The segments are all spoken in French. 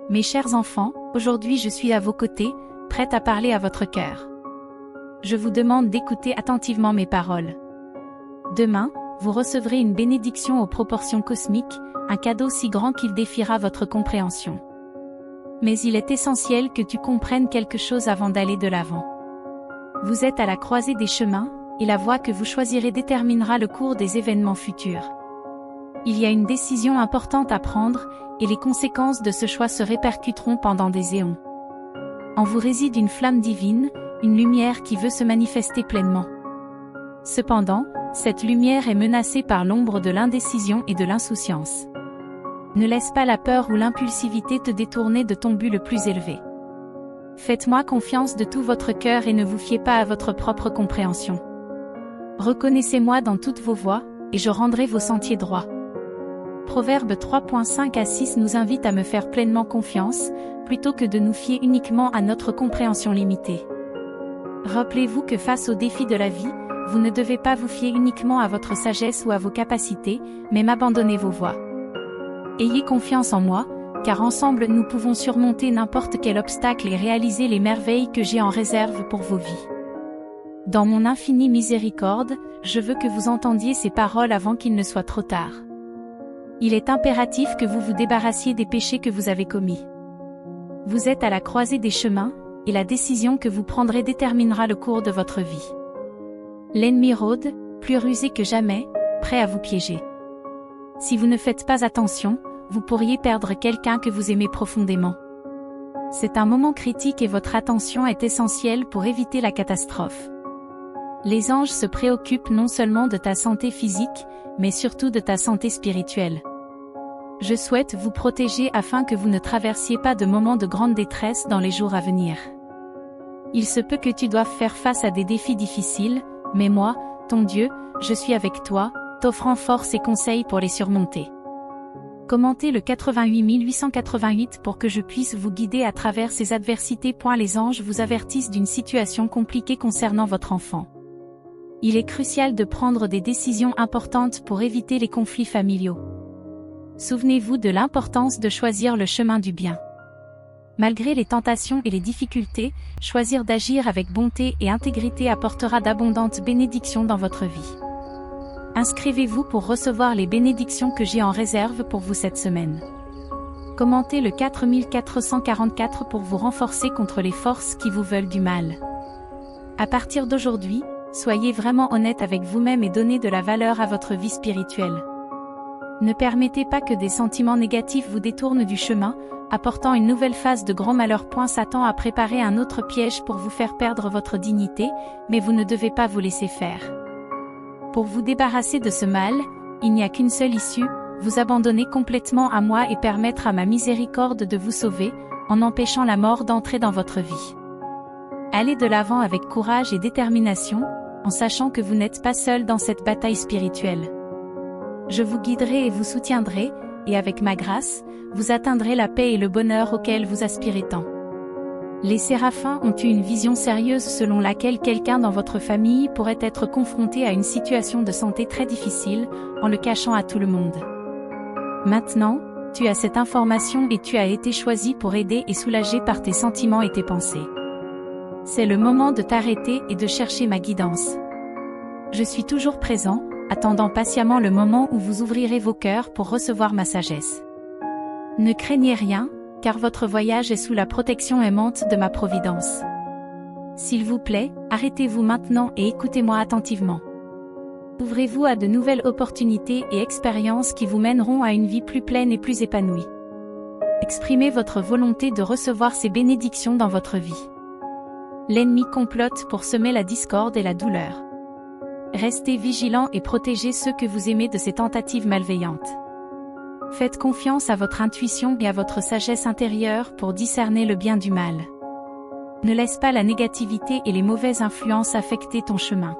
Mes chers enfants, aujourd'hui je suis à vos côtés, prête à parler à votre cœur. Je vous demande d'écouter attentivement mes paroles. Demain, vous recevrez une bénédiction aux proportions cosmiques, un cadeau si grand qu'il défiera votre compréhension. Mais il est essentiel que tu comprennes quelque chose avant d'aller de l'avant. Vous êtes à la croisée des chemins, et la voie que vous choisirez déterminera le cours des événements futurs. Il y a une décision importante à prendre, et les conséquences de ce choix se répercuteront pendant des éons. En vous réside une flamme divine, une lumière qui veut se manifester pleinement. Cependant, cette lumière est menacée par l'ombre de l'indécision et de l'insouciance. Ne laisse pas la peur ou l'impulsivité te détourner de ton but le plus élevé. Faites-moi confiance de tout votre cœur et ne vous fiez pas à votre propre compréhension. Reconnaissez-moi dans toutes vos voies, et je rendrai vos sentiers droits. Proverbe 3.5 à 6 nous invite à me faire pleinement confiance, plutôt que de nous fier uniquement à notre compréhension limitée. Rappelez-vous que face aux défis de la vie, vous ne devez pas vous fier uniquement à votre sagesse ou à vos capacités, mais m'abandonner vos voies. Ayez confiance en moi, car ensemble nous pouvons surmonter n'importe quel obstacle et réaliser les merveilles que j'ai en réserve pour vos vies. Dans mon infinie miséricorde, je veux que vous entendiez ces paroles avant qu'il ne soit trop tard. Il est impératif que vous vous débarrassiez des péchés que vous avez commis. Vous êtes à la croisée des chemins, et la décision que vous prendrez déterminera le cours de votre vie. L'ennemi rôde, plus rusé que jamais, prêt à vous piéger. Si vous ne faites pas attention, vous pourriez perdre quelqu'un que vous aimez profondément. C'est un moment critique et votre attention est essentielle pour éviter la catastrophe. Les anges se préoccupent non seulement de ta santé physique, mais surtout de ta santé spirituelle. Je souhaite vous protéger afin que vous ne traversiez pas de moments de grande détresse dans les jours à venir. Il se peut que tu doives faire face à des défis difficiles, mais moi, ton Dieu, je suis avec toi, t'offrant force et conseils pour les surmonter. Commentez le 88 888 pour que je puisse vous guider à travers ces adversités. Les anges vous avertissent d'une situation compliquée concernant votre enfant. Il est crucial de prendre des décisions importantes pour éviter les conflits familiaux. Souvenez-vous de l'importance de choisir le chemin du bien. Malgré les tentations et les difficultés, choisir d'agir avec bonté et intégrité apportera d'abondantes bénédictions dans votre vie. Inscrivez-vous pour recevoir les bénédictions que j'ai en réserve pour vous cette semaine. Commentez le 4444 pour vous renforcer contre les forces qui vous veulent du mal. À partir d'aujourd'hui, soyez vraiment honnête avec vous-même et donnez de la valeur à votre vie spirituelle. Ne permettez pas que des sentiments négatifs vous détournent du chemin, apportant une nouvelle phase de grand malheur. Satan a préparé un autre piège pour vous faire perdre votre dignité, mais vous ne devez pas vous laisser faire. Pour vous débarrasser de ce mal, il n'y a qu'une seule issue, vous abandonner complètement à moi et permettre à ma miséricorde de vous sauver, en empêchant la mort d'entrer dans votre vie. Allez de l'avant avec courage et détermination, en sachant que vous n'êtes pas seul dans cette bataille spirituelle. Je vous guiderai et vous soutiendrai, et avec ma grâce, vous atteindrez la paix et le bonheur auquel vous aspirez tant. Les séraphins ont eu une vision sérieuse selon laquelle quelqu'un dans votre famille pourrait être confronté à une situation de santé très difficile, en le cachant à tout le monde. Maintenant, tu as cette information et tu as été choisi pour aider et soulager par tes sentiments et tes pensées. C'est le moment de t'arrêter et de chercher ma guidance. Je suis toujours présent, attendant patiemment le moment où vous ouvrirez vos cœurs pour recevoir ma sagesse. Ne craignez rien, car votre voyage est sous la protection aimante de ma providence. S'il vous plaît, arrêtez-vous maintenant et écoutez-moi attentivement. Ouvrez-vous à de nouvelles opportunités et expériences qui vous mèneront à une vie plus pleine et plus épanouie. Exprimez votre volonté de recevoir ces bénédictions dans votre vie. L'ennemi complote pour semer la discorde et la douleur. Restez vigilants et protégez ceux que vous aimez de ces tentatives malveillantes. Faites confiance à votre intuition et à votre sagesse intérieure pour discerner le bien du mal. Ne laisse pas la négativité et les mauvaises influences affecter ton chemin.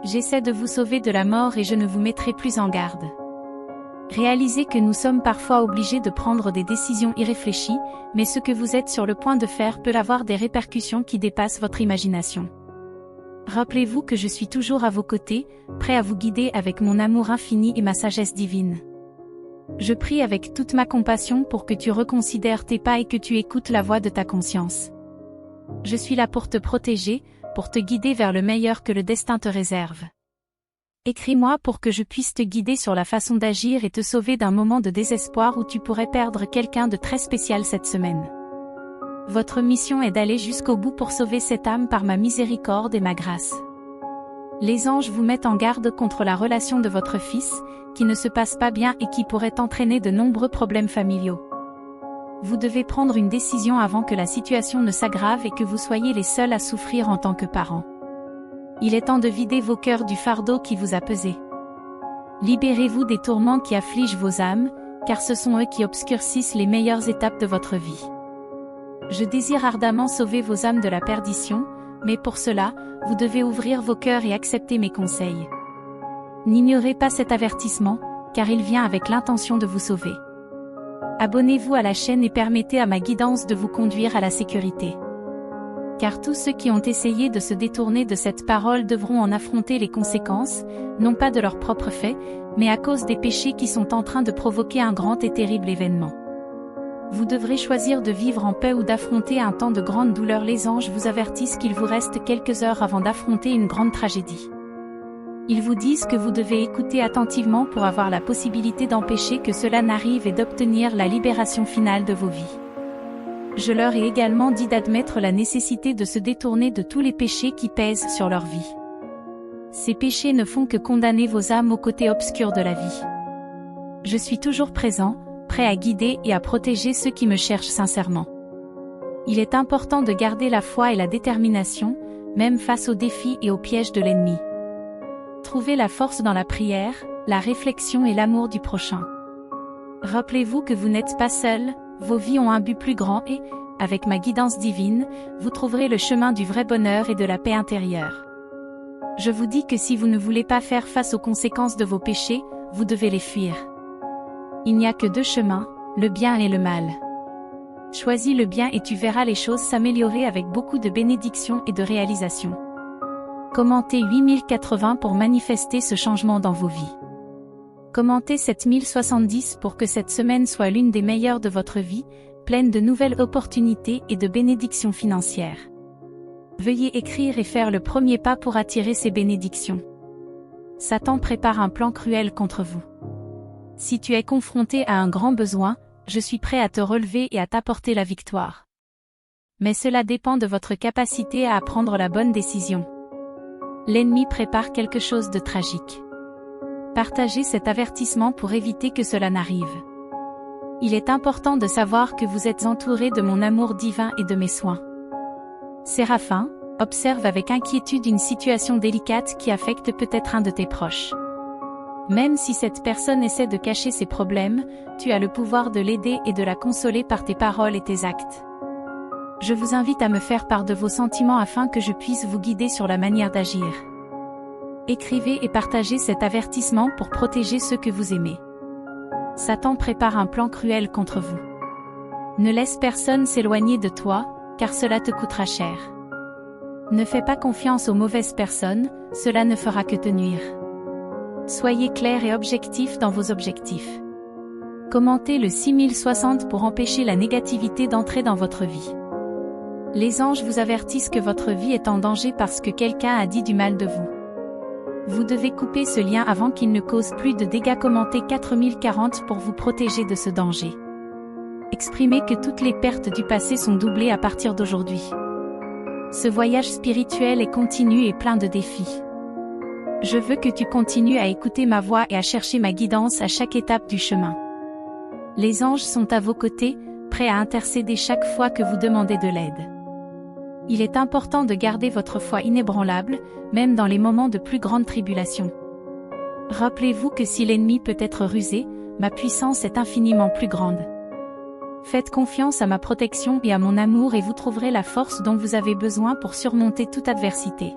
J'essaie de vous sauver de la mort et je ne vous mettrai plus en garde. Réalisez que nous sommes parfois obligés de prendre des décisions irréfléchies, mais ce que vous êtes sur le point de faire peut avoir des répercussions qui dépassent votre imagination. Rappelez-vous que je suis toujours à vos côtés, prêt à vous guider avec mon amour infini et ma sagesse divine. Je prie avec toute ma compassion pour que tu reconsidères tes pas et que tu écoutes la voix de ta conscience. Je suis là pour te protéger, pour te guider vers le meilleur que le destin te réserve. Écris-moi pour que je puisse te guider sur la façon d'agir et te sauver d'un moment de désespoir où tu pourrais perdre quelqu'un de très spécial cette semaine. Votre mission est d'aller jusqu'au bout pour sauver cette âme par ma miséricorde et ma grâce. Les anges vous mettent en garde contre la relation de votre fils, qui ne se passe pas bien et qui pourrait entraîner de nombreux problèmes familiaux. Vous devez prendre une décision avant que la situation ne s'aggrave et que vous soyez les seuls à souffrir en tant que parents. Il est temps de vider vos cœurs du fardeau qui vous a pesé. Libérez-vous des tourments qui affligent vos âmes, car ce sont eux qui obscurcissent les meilleures étapes de votre vie. Je désire ardemment sauver vos âmes de la perdition, mais pour cela, vous devez ouvrir vos cœurs et accepter mes conseils. N'ignorez pas cet avertissement, car il vient avec l'intention de vous sauver. Abonnez-vous à la chaîne et permettez à ma guidance de vous conduire à la sécurité. Car tous ceux qui ont essayé de se détourner de cette parole devront en affronter les conséquences, non pas de leurs propres faits, mais à cause des péchés qui sont en train de provoquer un grand et terrible événement. Vous devrez choisir de vivre en paix ou d'affronter un temps de grande douleur. Les anges vous avertissent qu'il vous reste quelques heures avant d'affronter une grande tragédie. Ils vous disent que vous devez écouter attentivement pour avoir la possibilité d'empêcher que cela n'arrive et d'obtenir la libération finale de vos vies. Je leur ai également dit d'admettre la nécessité de se détourner de tous les péchés qui pèsent sur leur vie. Ces péchés ne font que condamner vos âmes au côté obscur de la vie. Je suis toujours présent, prêt à guider et à protéger ceux qui me cherchent sincèrement. Il est important de garder la foi et la détermination, même face aux défis et aux pièges de l'ennemi. Trouvez la force dans la prière, la réflexion et l'amour du prochain. Rappelez-vous que vous n'êtes pas seul, vos vies ont un but plus grand et, avec ma guidance divine, vous trouverez le chemin du vrai bonheur et de la paix intérieure. Je vous dis que si vous ne voulez pas faire face aux conséquences de vos péchés, vous devez les fuir. Il n'y a que deux chemins, le bien et le mal. Choisis le bien et tu verras les choses s'améliorer avec beaucoup de bénédictions et de réalisations. Commentez 8080 pour manifester ce changement dans vos vies. Commentez 7070 pour que cette semaine soit l'une des meilleures de votre vie, pleine de nouvelles opportunités et de bénédictions financières. Veuillez écrire et faire le premier pas pour attirer ces bénédictions. Satan prépare un plan cruel contre vous. Si tu es confronté à un grand besoin, je suis prêt à te relever et à t'apporter la victoire. Mais cela dépend de votre capacité à prendre la bonne décision. L'ennemi prépare quelque chose de tragique. Partagez cet avertissement pour éviter que cela n'arrive. Il est important de savoir que vous êtes entouré de mon amour divin et de mes soins. Séraphin, observe avec inquiétude une situation délicate qui affecte peut-être un de tes proches. Même si cette personne essaie de cacher ses problèmes, tu as le pouvoir de l'aider et de la consoler par tes paroles et tes actes. Je vous invite à me faire part de vos sentiments afin que je puisse vous guider sur la manière d'agir. Écrivez et partagez cet avertissement pour protéger ceux que vous aimez. Satan prépare un plan cruel contre vous. Ne laisse personne s'éloigner de toi, car cela te coûtera cher. Ne fais pas confiance aux mauvaises personnes, cela ne fera que te nuire. Soyez clair et objectif dans vos objectifs. Commentez le 6060 pour empêcher la négativité d'entrer dans votre vie. Les anges vous avertissent que votre vie est en danger parce que quelqu'un a dit du mal de vous. Vous devez couper ce lien avant qu'il ne cause plus de dégâts. Commentez 4040 pour vous protéger de ce danger. Exprimez que toutes les pertes du passé sont doublées à partir d'aujourd'hui. Ce voyage spirituel est continu et plein de défis. Je veux que tu continues à écouter ma voix et à chercher ma guidance à chaque étape du chemin. Les anges sont à vos côtés, prêts à intercéder chaque fois que vous demandez de l'aide. Il est important de garder votre foi inébranlable, même dans les moments de plus grande tribulation. Rappelez-vous que si l'ennemi peut être rusé, ma puissance est infiniment plus grande. Faites confiance à ma protection et à mon amour et vous trouverez la force dont vous avez besoin pour surmonter toute adversité.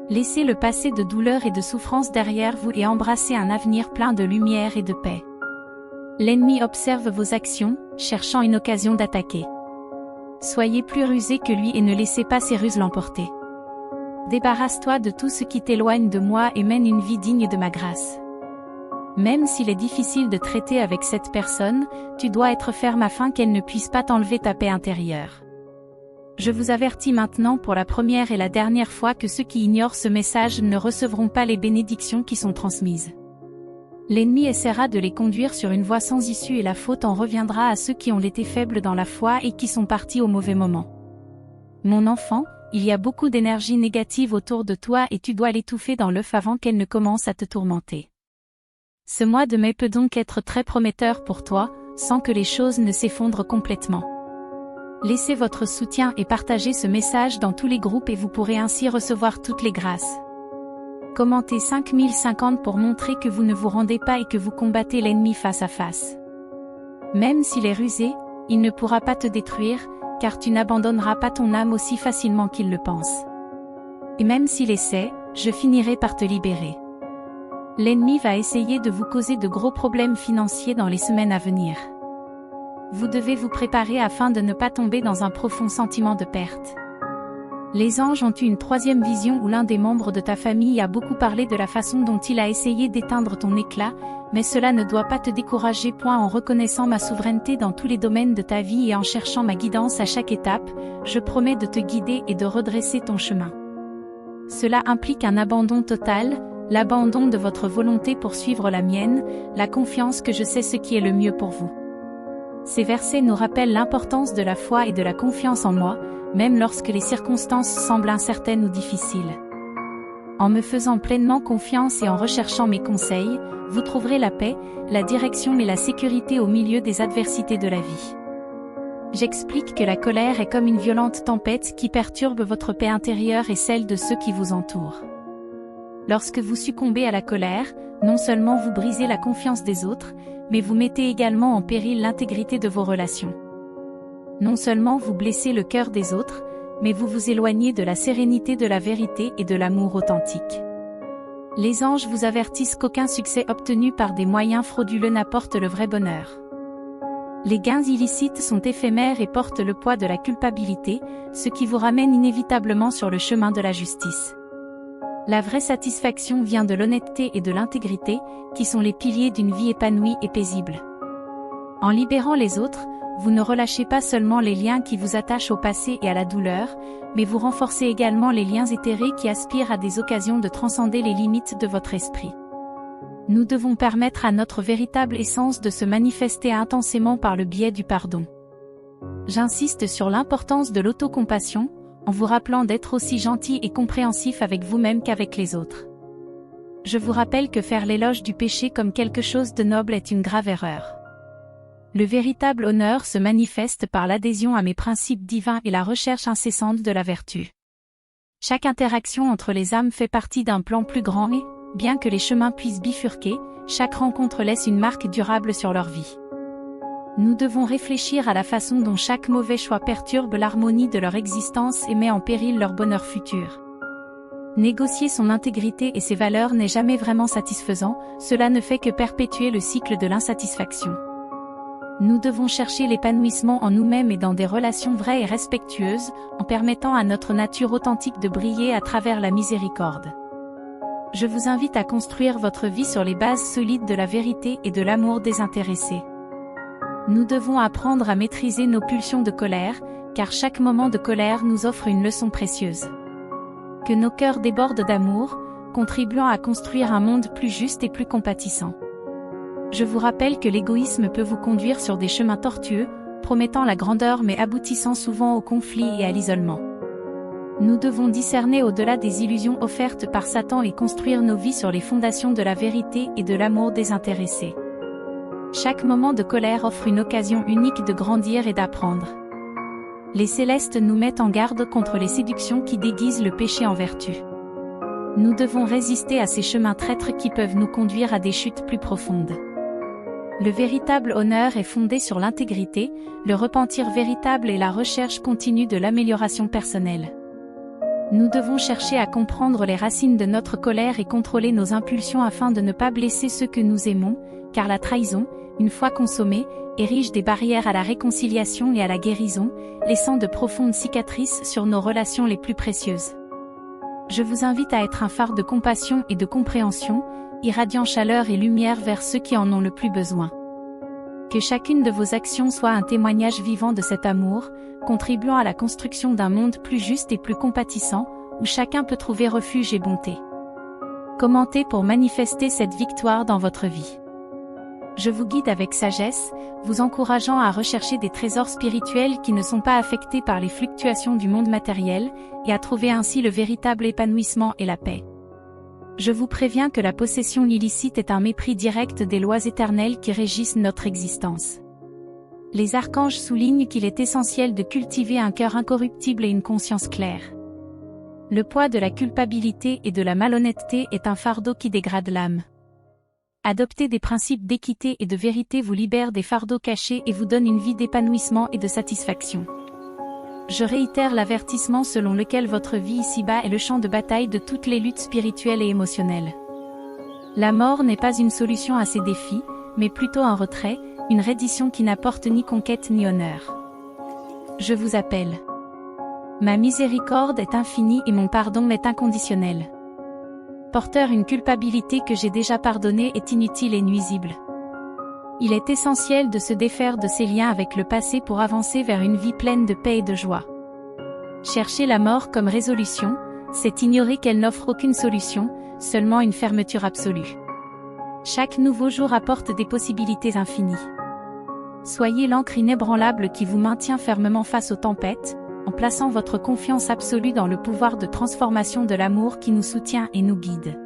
Laissez le passé de douleur et de souffrance derrière vous et embrassez un avenir plein de lumière et de paix. L'ennemi observe vos actions, cherchant une occasion d'attaquer. Soyez plus rusé que lui et ne laissez pas ses ruses l'emporter. Débarrasse-toi de tout ce qui t'éloigne de moi et mène une vie digne de ma grâce. Même s'il est difficile de traiter avec cette personne, tu dois être ferme afin qu'elle ne puisse pas t'enlever ta paix intérieure. Je vous avertis maintenant pour la première et la dernière fois que ceux qui ignorent ce message ne recevront pas les bénédictions qui sont transmises. L'ennemi essaiera de les conduire sur une voie sans issue et la faute en reviendra à ceux qui ont été faibles dans la foi et qui sont partis au mauvais moment. Mon enfant, il y a beaucoup d'énergie négative autour de toi et tu dois l'étouffer dans l'œuf avant qu'elle ne commence à te tourmenter. Ce mois de mai peut donc être très prometteur pour toi, sans que les choses ne s'effondrent complètement. Laissez votre soutien et partagez ce message dans tous les groupes et vous pourrez ainsi recevoir toutes les grâces. Commentez 5050 pour montrer que vous ne vous rendez pas et que vous combattez l'ennemi face à face. Même s'il est rusé, il ne pourra pas te détruire, car tu n'abandonneras pas ton âme aussi facilement qu'il le pense. Et même s'il essaie, je finirai par te libérer. L'ennemi va essayer de vous causer de gros problèmes financiers dans les semaines à venir. Vous devez vous préparer afin de ne pas tomber dans un profond sentiment de perte. Les anges ont eu une troisième vision où l'un des membres de ta famille a beaucoup parlé de la façon dont il a essayé d'éteindre ton éclat, mais cela ne doit pas te décourager. En reconnaissant ma souveraineté dans tous les domaines de ta vie et en cherchant ma guidance à chaque étape, je promets de te guider et de redresser ton chemin. Cela implique un abandon total, l'abandon de votre volonté pour suivre la mienne, la confiance que je sais ce qui est le mieux pour vous. Ces versets nous rappellent l'importance de la foi et de la confiance en moi, même lorsque les circonstances semblent incertaines ou difficiles. En me faisant pleinement confiance et en recherchant mes conseils, vous trouverez la paix, la direction et la sécurité au milieu des adversités de la vie. J'explique que la colère est comme une violente tempête qui perturbe votre paix intérieure et celle de ceux qui vous entourent. Lorsque vous succombez à la colère, non seulement vous brisez la confiance des autres, mais vous mettez également en péril l'intégrité de vos relations. Non seulement vous blessez le cœur des autres, mais vous vous éloignez de la sérénité de la vérité et de l'amour authentique. Les anges vous avertissent qu'aucun succès obtenu par des moyens frauduleux n'apporte le vrai bonheur. Les gains illicites sont éphémères et portent le poids de la culpabilité, ce qui vous ramène inévitablement sur le chemin de la justice. La vraie satisfaction vient de l'honnêteté et de l'intégrité, qui sont les piliers d'une vie épanouie et paisible. En libérant les autres, vous ne relâchez pas seulement les liens qui vous attachent au passé et à la douleur, mais vous renforcez également les liens éthérés qui aspirent à des occasions de transcender les limites de votre esprit. Nous devons permettre à notre véritable essence de se manifester intensément par le biais du pardon. J'insiste sur l'importance de l'autocompassion, en vous rappelant d'être aussi gentil et compréhensif avec vous-même qu'avec les autres. Je vous rappelle que faire l'éloge du péché comme quelque chose de noble est une grave erreur. Le véritable honneur se manifeste par l'adhésion à mes principes divins et la recherche incessante de la vertu. Chaque interaction entre les âmes fait partie d'un plan plus grand et, bien que les chemins puissent bifurquer, chaque rencontre laisse une marque durable sur leur vie. Nous devons réfléchir à la façon dont chaque mauvais choix perturbe l'harmonie de leur existence et met en péril leur bonheur futur. Négocier son intégrité et ses valeurs n'est jamais vraiment satisfaisant, cela ne fait que perpétuer le cycle de l'insatisfaction. Nous devons chercher l'épanouissement en nous-mêmes et dans des relations vraies et respectueuses, en permettant à notre nature authentique de briller à travers la miséricorde. Je vous invite à construire votre vie sur les bases solides de la vérité et de l'amour désintéressé. Nous devons apprendre à maîtriser nos pulsions de colère, car chaque moment de colère nous offre une leçon précieuse. Que nos cœurs débordent d'amour, contribuant à construire un monde plus juste et plus compatissant. Je vous rappelle que l'égoïsme peut vous conduire sur des chemins tortueux, promettant la grandeur mais aboutissant souvent au conflit et à l'isolement. Nous devons discerner au-delà des illusions offertes par Satan et construire nos vies sur les fondations de la vérité et de l'amour désintéressé. Chaque moment de colère offre une occasion unique de grandir et d'apprendre. Les célestes nous mettent en garde contre les séductions qui déguisent le péché en vertu. Nous devons résister à ces chemins traîtres qui peuvent nous conduire à des chutes plus profondes. Le véritable honneur est fondé sur l'intégrité, le repentir véritable et la recherche continue de l'amélioration personnelle. Nous devons chercher à comprendre les racines de notre colère et contrôler nos impulsions afin de ne pas blesser ceux que nous aimons, car la trahison, une fois consommée, érige des barrières à la réconciliation et à la guérison, laissant de profondes cicatrices sur nos relations les plus précieuses. Je vous invite à être un phare de compassion et de compréhension, irradiant chaleur et lumière vers ceux qui en ont le plus besoin. Que chacune de vos actions soit un témoignage vivant de cet amour, contribuant à la construction d'un monde plus juste et plus compatissant, où chacun peut trouver refuge et bonté. Commentez pour manifester cette victoire dans votre vie. Je vous guide avec sagesse, vous encourageant à rechercher des trésors spirituels qui ne sont pas affectés par les fluctuations du monde matériel, et à trouver ainsi le véritable épanouissement et la paix. Je vous préviens que la possession illicite est un mépris direct des lois éternelles qui régissent notre existence. Les archanges soulignent qu'il est essentiel de cultiver un cœur incorruptible et une conscience claire. Le poids de la culpabilité et de la malhonnêteté est un fardeau qui dégrade l'âme. Adopter des principes d'équité et de vérité vous libère des fardeaux cachés et vous donne une vie d'épanouissement et de satisfaction. Je réitère l'avertissement selon lequel votre vie ici-bas est le champ de bataille de toutes les luttes spirituelles et émotionnelles. La mort n'est pas une solution à ces défis, mais plutôt un retrait, une reddition qui n'apporte ni conquête ni honneur. Je vous appelle. Ma miséricorde est infinie et mon pardon m'est inconditionnel. Porteur une culpabilité que j'ai déjà pardonnée est inutile et nuisible. Il est essentiel de se défaire de ces liens avec le passé pour avancer vers une vie pleine de paix et de joie. Chercher la mort comme résolution, c'est ignorer qu'elle n'offre aucune solution, seulement une fermeture absolue. Chaque nouveau jour apporte des possibilités infinies. Soyez l'ancre inébranlable qui vous maintient fermement face aux tempêtes, en plaçant votre confiance absolue dans le pouvoir de transformation de l'amour qui nous soutient et nous guide.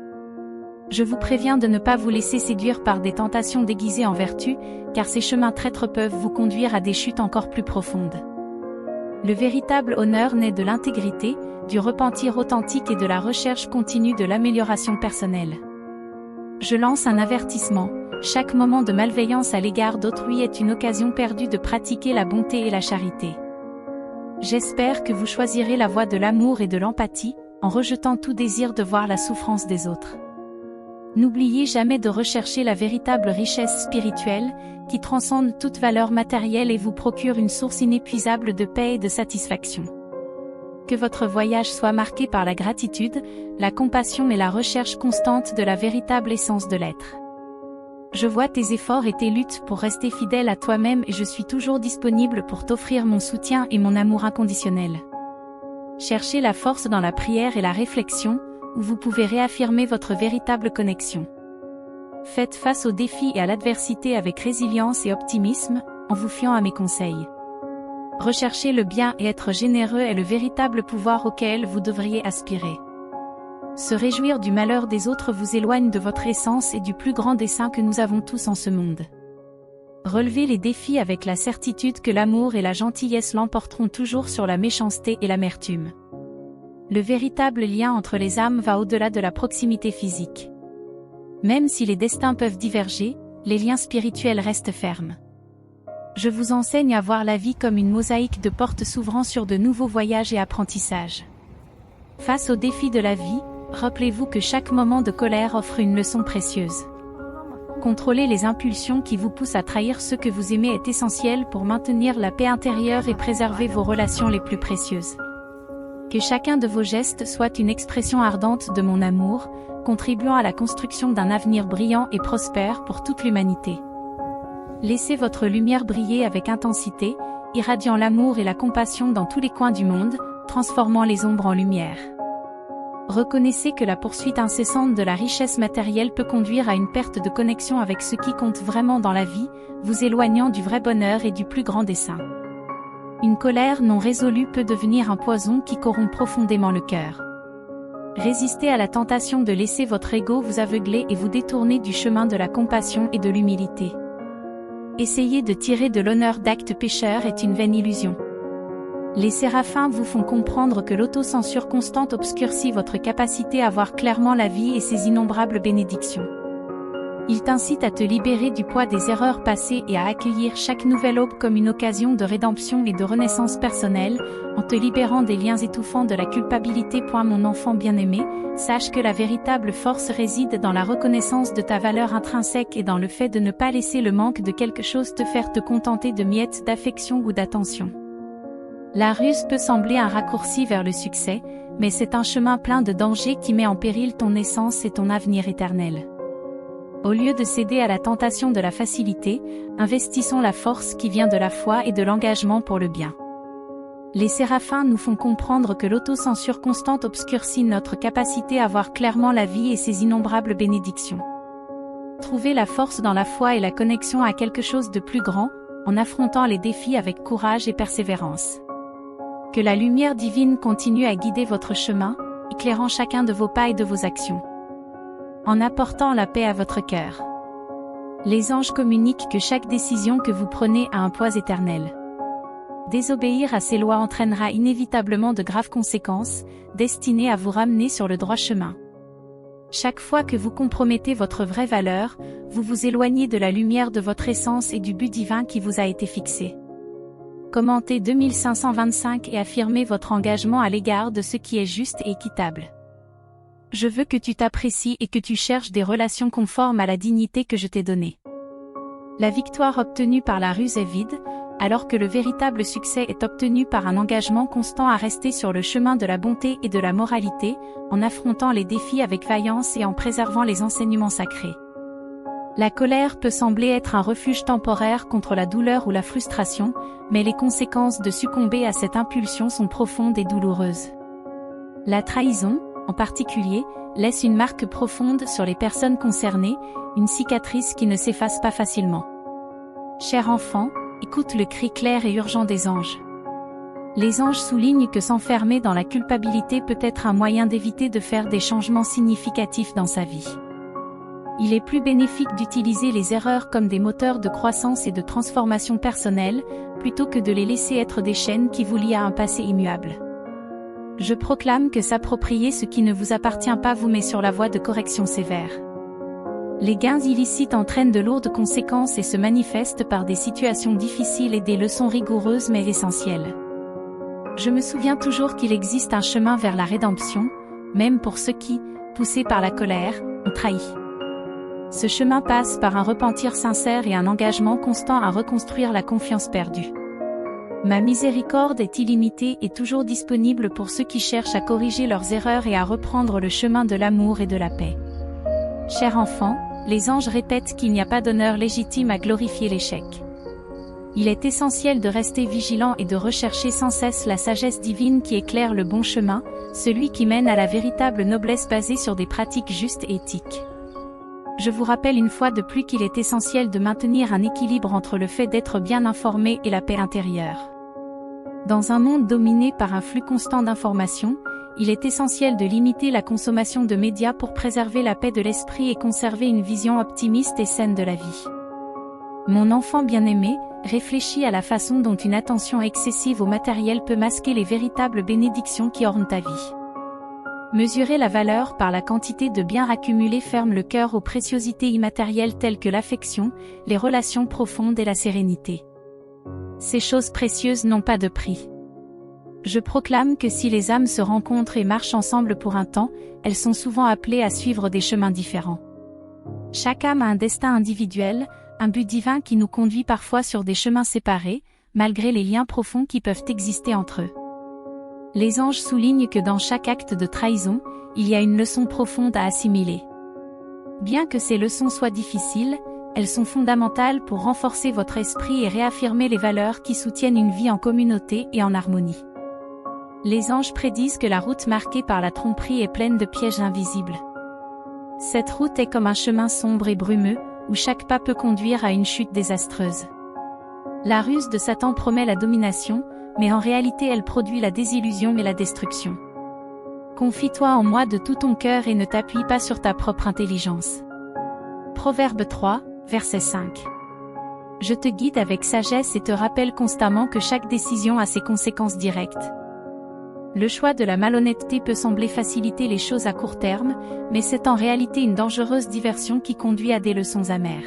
Je vous préviens de ne pas vous laisser séduire par des tentations déguisées en vertu, car ces chemins traîtres peuvent vous conduire à des chutes encore plus profondes. Le véritable honneur naît de l'intégrité, du repentir authentique et de la recherche continue de l'amélioration personnelle. Je lance un avertissement, chaque moment de malveillance à l'égard d'autrui est une occasion perdue de pratiquer la bonté et la charité. J'espère que vous choisirez la voie de l'amour et de l'empathie, en rejetant tout désir de voir la souffrance des autres. N'oubliez jamais de rechercher la véritable richesse spirituelle, qui transcende toute valeur matérielle et vous procure une source inépuisable de paix et de satisfaction. Que votre voyage soit marqué par la gratitude, la compassion et la recherche constante de la véritable essence de l'être. Je vois tes efforts et tes luttes pour rester fidèle à toi-même et je suis toujours disponible pour t'offrir mon soutien et mon amour inconditionnel. Cherchez la force dans la prière et la réflexion, où vous pouvez réaffirmer votre véritable connexion. Faites face aux défis et à l'adversité avec résilience et optimisme, en vous fiant à mes conseils. Rechercher le bien et être généreux est le véritable pouvoir auquel vous devriez aspirer. Se réjouir du malheur des autres vous éloigne de votre essence et du plus grand dessein que nous avons tous en ce monde. Relevez les défis avec la certitude que l'amour et la gentillesse l'emporteront toujours sur la méchanceté et l'amertume. Le véritable lien entre les âmes va au-delà de la proximité physique. Même si les destins peuvent diverger, les liens spirituels restent fermes. Je vous enseigne à voir la vie comme une mosaïque de portes s'ouvrant sur de nouveaux voyages et apprentissages. Face aux défis de la vie, rappelez-vous que chaque moment de colère offre une leçon précieuse. Contrôler les impulsions qui vous poussent à trahir ceux que vous aimez est essentiel pour maintenir la paix intérieure et préserver vos relations les plus précieuses. Que chacun de vos gestes soit une expression ardente de mon amour, contribuant à la construction d'un avenir brillant et prospère pour toute l'humanité. Laissez votre lumière briller avec intensité, irradiant l'amour et la compassion dans tous les coins du monde, transformant les ombres en lumière. Reconnaissez que la poursuite incessante de la richesse matérielle peut conduire à une perte de connexion avec ce qui compte vraiment dans la vie, vous éloignant du vrai bonheur et du plus grand dessein. Une colère non résolue peut devenir un poison qui corrompt profondément le cœur. Résistez à la tentation de laisser votre ego vous aveugler et vous détourner du chemin de la compassion et de l'humilité. Essayer de tirer de l'honneur d'actes pécheurs est une vaine illusion. Les séraphins vous font comprendre que l'autocensure constante obscurcit votre capacité à voir clairement la vie et ses innombrables bénédictions. Ils t'incitent à te libérer du poids des erreurs passées et à accueillir chaque nouvelle aube comme une occasion de rédemption et de renaissance personnelle, en te libérant des liens étouffants de la culpabilité. Mon enfant bien-aimé, sache que la véritable force réside dans la reconnaissance de ta valeur intrinsèque et dans le fait de ne pas laisser le manque de quelque chose te faire te contenter de miettes d'affection ou d'attention. La ruse peut sembler un raccourci vers le succès, mais c'est un chemin plein de dangers qui met en péril ton essence et ton avenir éternel. Au lieu de céder à la tentation de la facilité, investissons la force qui vient de la foi et de l'engagement pour le bien. Les séraphins nous font comprendre que l'autocensure constante obscurcit notre capacité à voir clairement la vie et ses innombrables bénédictions. Trouvez la force dans la foi et la connexion à quelque chose de plus grand, en affrontant les défis avec courage et persévérance. Que la lumière divine continue à guider votre chemin, éclairant chacun de vos pas et de vos actions. En apportant la paix à votre cœur. Les anges communiquent que chaque décision que vous prenez a un poids éternel. Désobéir à ces lois entraînera inévitablement de graves conséquences, destinées à vous ramener sur le droit chemin. Chaque fois que vous compromettez votre vraie valeur, vous vous éloignez de la lumière de votre essence et du but divin qui vous a été fixé. Commentez 2525 et affirmez votre engagement à l'égard de ce qui est juste et équitable. Je veux que tu t'apprécies et que tu cherches des relations conformes à la dignité que je t'ai donnée. La victoire obtenue par la ruse est vide, alors que le véritable succès est obtenu par un engagement constant à rester sur le chemin de la bonté et de la moralité, en affrontant les défis avec vaillance et en préservant les enseignements sacrés. La colère peut sembler être un refuge temporaire contre la douleur ou la frustration, mais les conséquences de succomber à cette impulsion sont profondes et douloureuses. La trahison, en particulier, laisse une marque profonde sur les personnes concernées, une cicatrice qui ne s'efface pas facilement. Cher enfant, écoute le cri clair et urgent des anges. Les anges soulignent que s'enfermer dans la culpabilité peut être un moyen d'éviter de faire des changements significatifs dans sa vie. Il est plus bénéfique d'utiliser les erreurs comme des moteurs de croissance et de transformation personnelle, plutôt que de les laisser être des chaînes qui vous lient à un passé immuable. Je proclame que s'approprier ce qui ne vous appartient pas vous met sur la voie de correction sévère. Les gains illicites entraînent de lourdes conséquences et se manifestent par des situations difficiles et des leçons rigoureuses mais essentielles. Je me souviens toujours qu'il existe un chemin vers la rédemption, même pour ceux qui, poussés par la colère, ont trahi. Ce chemin passe par un repentir sincère et un engagement constant à reconstruire la confiance perdue. Ma miséricorde est illimitée et toujours disponible pour ceux qui cherchent à corriger leurs erreurs et à reprendre le chemin de l'amour et de la paix. Cher enfant, les anges répètent qu'il n'y a pas d'honneur légitime à glorifier l'échec. Il est essentiel de rester vigilant et de rechercher sans cesse la sagesse divine qui éclaire le bon chemin, celui qui mène à la véritable noblesse basée sur des pratiques justes et éthiques. Je vous rappelle une fois de plus qu'il est essentiel de maintenir un équilibre entre le fait d'être bien informé et la paix intérieure. Dans un monde dominé par un flux constant d'informations, il est essentiel de limiter la consommation de médias pour préserver la paix de l'esprit et conserver une vision optimiste et saine de la vie. Mon enfant bien-aimé, réfléchis à la façon dont une attention excessive au matériel peut masquer les véritables bénédictions qui ornent ta vie. Mesurer la valeur par la quantité de biens accumulés ferme le cœur aux préciosités immatérielles telles que l'affection, les relations profondes et la sérénité. Ces choses précieuses n'ont pas de prix. Je proclame que si les âmes se rencontrent et marchent ensemble pour un temps, elles sont souvent appelées à suivre des chemins différents. Chaque âme a un destin individuel, un but divin qui nous conduit parfois sur des chemins séparés, malgré les liens profonds qui peuvent exister entre eux. Les anges soulignent que dans chaque acte de trahison, il y a une leçon profonde à assimiler. Bien que ces leçons soient difficiles, elles sont fondamentales pour renforcer votre esprit et réaffirmer les valeurs qui soutiennent une vie en communauté et en harmonie. Les anges prédisent que la route marquée par la tromperie est pleine de pièges invisibles. Cette route est comme un chemin sombre et brumeux, où chaque pas peut conduire à une chute désastreuse. La ruse de Satan promet la domination, mais en réalité elle produit la désillusion et la destruction. Confie-toi en moi de tout ton cœur et ne t'appuie pas sur ta propre intelligence. Proverbe 3, verset 5. Je te guide avec sagesse et te rappelle constamment que chaque décision a ses conséquences directes. Le choix de la malhonnêteté peut sembler faciliter les choses à court terme, mais c'est en réalité une dangereuse diversion qui conduit à des leçons amères.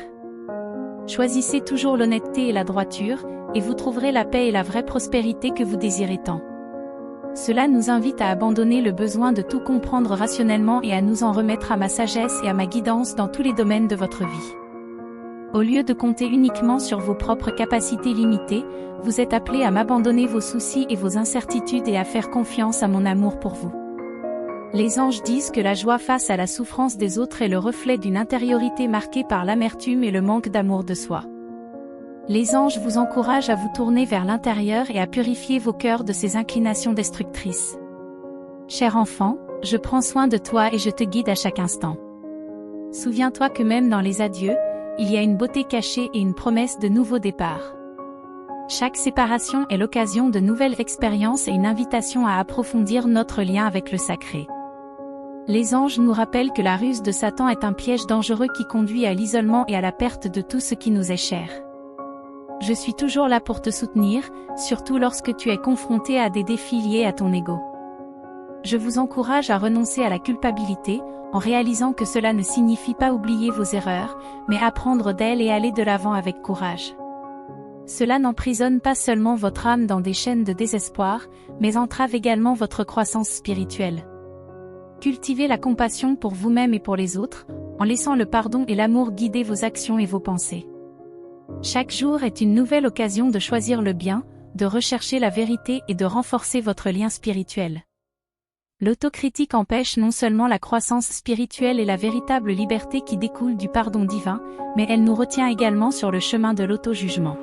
Choisissez toujours l'honnêteté et la droiture, et vous trouverez la paix et la vraie prospérité que vous désirez tant. Cela nous invite à abandonner le besoin de tout comprendre rationnellement et à nous en remettre à ma sagesse et à ma guidance dans tous les domaines de votre vie. Au lieu de compter uniquement sur vos propres capacités limitées, vous êtes appelés à m'abandonner vos soucis et vos incertitudes et à faire confiance à mon amour pour vous. Les anges disent que la joie face à la souffrance des autres est le reflet d'une intériorité marquée par l'amertume et le manque d'amour de soi. Les anges vous encouragent à vous tourner vers l'intérieur et à purifier vos cœurs de ces inclinations destructrices. Cher enfant, je prends soin de toi et je te guide à chaque instant. Souviens-toi que même dans les adieux, il y a une beauté cachée et une promesse de nouveau départ. Chaque séparation est l'occasion de nouvelles expériences et une invitation à approfondir notre lien avec le sacré. Les anges nous rappellent que la ruse de Satan est un piège dangereux qui conduit à l'isolement et à la perte de tout ce qui nous est cher. Je suis toujours là pour te soutenir, surtout lorsque tu es confronté à des défis liés à ton ego. Je vous encourage à renoncer à la culpabilité, en réalisant que cela ne signifie pas oublier vos erreurs, mais apprendre d'elles et aller de l'avant avec courage. Cela n'emprisonne pas seulement votre âme dans des chaînes de désespoir, mais entrave également votre croissance spirituelle. Cultivez la compassion pour vous-même et pour les autres, en laissant le pardon et l'amour guider vos actions et vos pensées. Chaque jour est une nouvelle occasion de choisir le bien, de rechercher la vérité et de renforcer votre lien spirituel. L'autocritique empêche non seulement la croissance spirituelle et la véritable liberté qui découle du pardon divin, mais elle nous retient également sur le chemin de l'auto-jugement.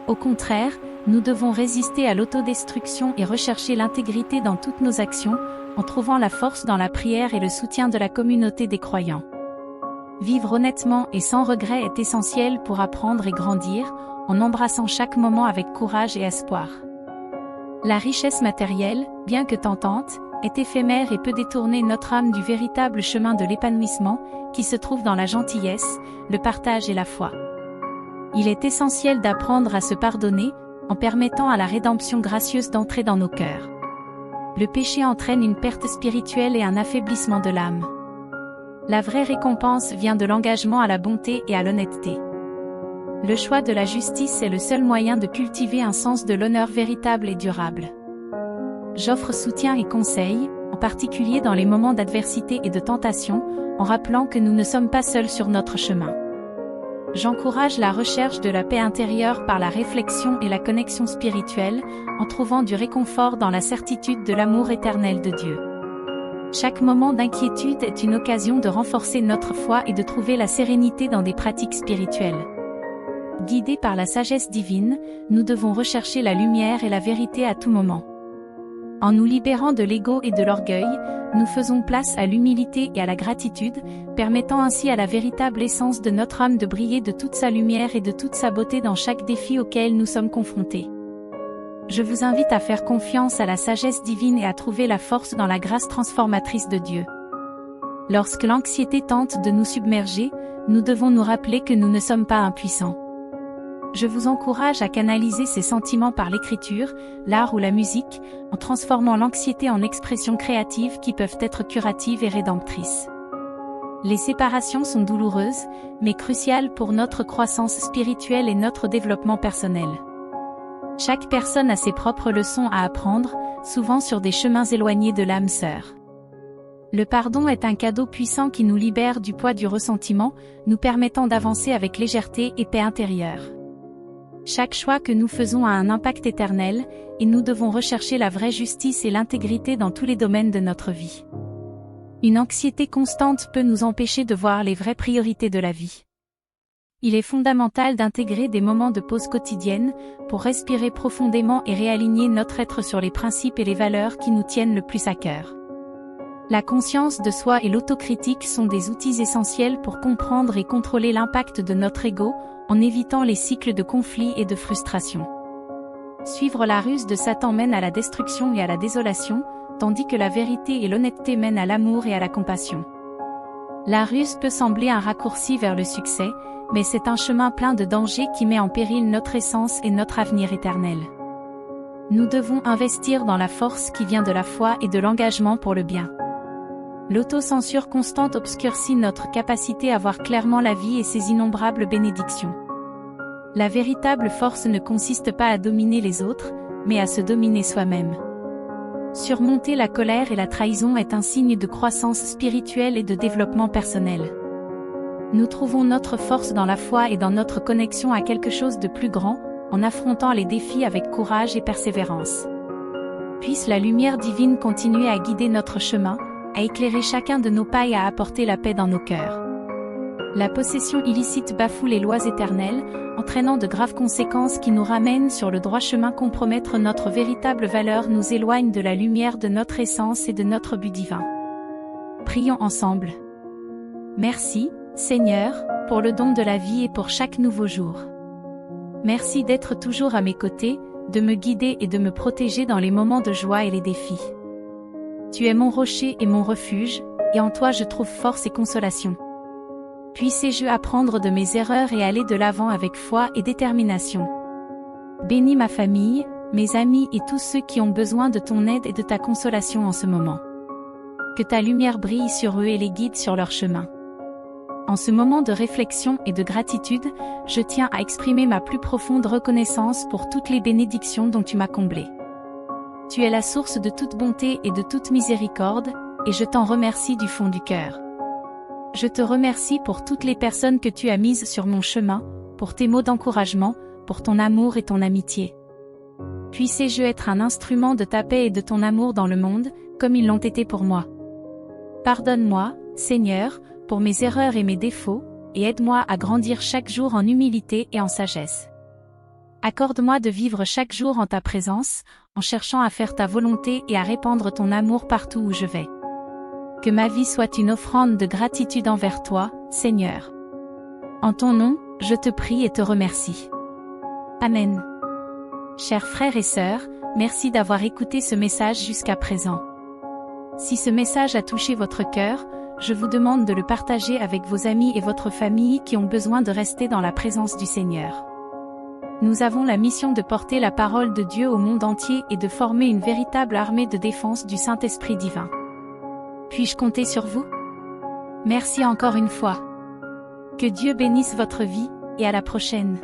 Au contraire, nous devons résister à l'autodestruction et rechercher l'intégrité dans toutes nos actions, en trouvant la force dans la prière et le soutien de la communauté des croyants. Vivre honnêtement et sans regret est essentiel pour apprendre et grandir, en embrassant chaque moment avec courage et espoir. La richesse matérielle, bien que tentante, est éphémère et peut détourner notre âme du véritable chemin de l'épanouissement, qui se trouve dans la gentillesse, le partage et la foi. Il est essentiel d'apprendre à se pardonner, en permettant à la rédemption gracieuse d'entrer dans nos cœurs. Le péché entraîne une perte spirituelle et un affaiblissement de l'âme. La vraie récompense vient de l'engagement à la bonté et à l'honnêteté. Le choix de la justice est le seul moyen de cultiver un sens de l'honneur véritable et durable. J'offre soutien et conseils, en particulier dans les moments d'adversité et de tentation, en rappelant que nous ne sommes pas seuls sur notre chemin. J'encourage la recherche de la paix intérieure par la réflexion et la connexion spirituelle, en trouvant du réconfort dans la certitude de l'amour éternel de Dieu. Chaque moment d'inquiétude est une occasion de renforcer notre foi et de trouver la sérénité dans des pratiques spirituelles. Guidés par la sagesse divine, nous devons rechercher la lumière et la vérité à tout moment. En nous libérant de l'ego et de l'orgueil, nous faisons place à l'humilité et à la gratitude, permettant ainsi à la véritable essence de notre âme de briller de toute sa lumière et de toute sa beauté dans chaque défi auquel nous sommes confrontés. Je vous invite à faire confiance à la sagesse divine et à trouver la force dans la grâce transformatrice de Dieu. Lorsque l'anxiété tente de nous submerger, nous devons nous rappeler que nous ne sommes pas impuissants. Je vous encourage à canaliser ces sentiments par l'écriture, l'art ou la musique, en transformant l'anxiété en expressions créatives qui peuvent être curatives et rédemptrices. Les séparations sont douloureuses, mais cruciales pour notre croissance spirituelle et notre développement personnel. Chaque personne a ses propres leçons à apprendre, souvent sur des chemins éloignés de l'âme sœur. Le pardon est un cadeau puissant qui nous libère du poids du ressentiment, nous permettant d'avancer avec légèreté et paix intérieure. Chaque choix que nous faisons a un impact éternel, et nous devons rechercher la vraie justice et l'intégrité dans tous les domaines de notre vie. Une anxiété constante peut nous empêcher de voir les vraies priorités de la vie. Il est fondamental d'intégrer des moments de pause quotidienne, pour respirer profondément et réaligner notre être sur les principes et les valeurs qui nous tiennent le plus à cœur. La conscience de soi et l'autocritique sont des outils essentiels pour comprendre et contrôler l'impact de notre ego, en évitant les cycles de conflits et de frustration. Suivre la ruse de Satan mène à la destruction et à la désolation, tandis que la vérité et l'honnêteté mènent à l'amour et à la compassion. La ruse peut sembler un raccourci vers le succès, mais c'est un chemin plein de dangers qui met en péril notre essence et notre avenir éternel. Nous devons investir dans la force qui vient de la foi et de l'engagement pour le bien. L'autocensure constante obscurcit notre capacité à voir clairement la vie et ses innombrables bénédictions. La véritable force ne consiste pas à dominer les autres, mais à se dominer soi-même. Surmonter la colère et la trahison est un signe de croissance spirituelle et de développement personnel. Nous trouvons notre force dans la foi et dans notre connexion à quelque chose de plus grand, en affrontant les défis avec courage et persévérance. Puisse la lumière divine continuer à guider notre chemin, à éclairer chacun de nos pas et à apporter la paix dans nos cœurs. La possession illicite bafoue les lois éternelles, entraînant de graves conséquences qui nous ramènent sur le droit chemin. Compromettre notre véritable valeur nous éloigne de la lumière de notre essence et de notre but divin. Prions ensemble. Merci, Seigneur, pour le don de la vie et pour chaque nouveau jour. Merci d'être toujours à mes côtés, de me guider et de me protéger dans les moments de joie et les défis. Tu es mon rocher et mon refuge, et en toi je trouve force et consolation. Puissé-je apprendre de mes erreurs et aller de l'avant avec foi et détermination. Bénis ma famille, mes amis et tous ceux qui ont besoin de ton aide et de ta consolation en ce moment. Que ta lumière brille sur eux et les guide sur leur chemin. En ce moment de réflexion et de gratitude, je tiens à exprimer ma plus profonde reconnaissance pour toutes les bénédictions dont tu m'as comblé. Tu es la source de toute bonté et de toute miséricorde, et je t'en remercie du fond du cœur. Je te remercie pour toutes les personnes que tu as mises sur mon chemin, pour tes mots d'encouragement, pour ton amour et ton amitié. Puissé-je être un instrument de ta paix et de ton amour dans le monde, comme ils l'ont été pour moi. Pardonne-moi, Seigneur, pour mes erreurs et mes défauts, et aide-moi à grandir chaque jour en humilité et en sagesse. Accorde-moi de vivre chaque jour en ta présence, en cherchant à faire ta volonté et à répandre ton amour partout où je vais. Que ma vie soit une offrande de gratitude envers toi, Seigneur. En ton nom, je te prie et te remercie. Amen. Chers frères et sœurs, merci d'avoir écouté ce message jusqu'à présent. Si ce message a touché votre cœur, je vous demande de le partager avec vos amis et votre famille qui ont besoin de rester dans la présence du Seigneur. Nous avons la mission de porter la parole de Dieu au monde entier et de former une véritable armée de défense du Saint-Esprit divin. Puis-je compter sur vous? Merci encore une fois. Que Dieu bénisse votre vie, et à la prochaine.